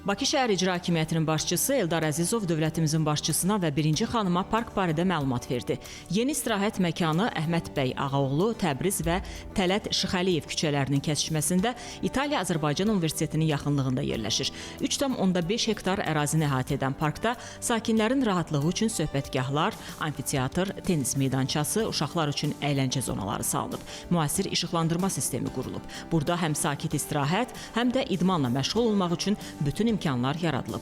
Bakı şəhər İcra Hakimiyyətinin başçısı Eldar Əzizov dövlətimizin başçısına və birinci xanıma park barədə məlumat verdi. Yeni istirahət məkanı Əhməd bəy Ağaoğlu, Təbriz və Tələt Şıxəliyev küçələrinin kəsişməsində İtaliya-Azərbaycan Universitetinin yaxınlığında yerləşir. 3,5 hektar ərazini əhatə edən parkda sakinlərin rahatlığı üçün söhbətgahlar, amfiteatr, tenis meydançası, uşaqlar üçün əyləncə zonaları salınıb. Müasir işıqlandırma sistemi qurulub. Burada həm sakit istirahət, həm də idmanla məşğul olmaq üçün bütün imkanlar yaradılıb.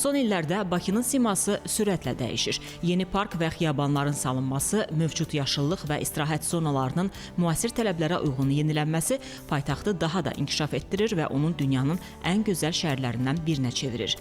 Son illərdə Bakının siması sürətlə dəyişir. Yeni park və xiyabanların salınması, mövcud yaşıllıq və istirahət zonalarının müasir tələblərə uyğun yenilənməsi paytaxtı daha da inkişaf etdirir və onun dünyanın ən gözəl şəhərlərindən birinə çevirir.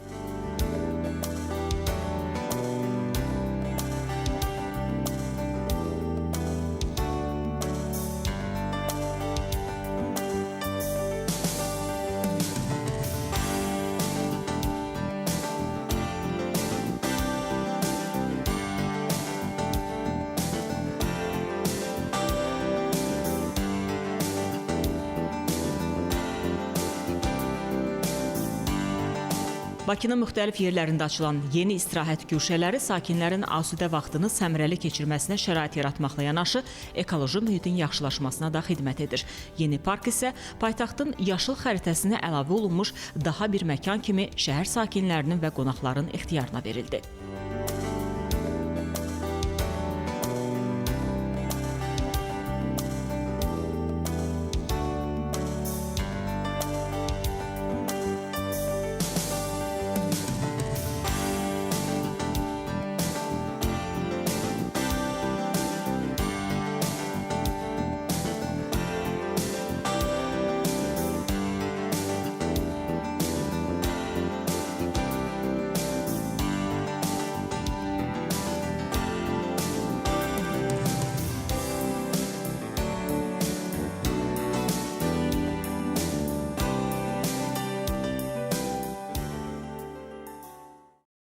Bakının müxtəlif yerlərində açılan yeni istirahət güşələri sakinlərin asudə vaxtını səmərəli keçirməsinə şərait yaratmaqla yanaşı, ekoloji mühitin yaxşılaşmasına da xidmət edir. Yeni park isə paytaxtın yaşıl xəritəsinə əlavə olunmuş daha bir məkan kimi şəhər sakinlərinin və qonaqların ixtiyarına verildi.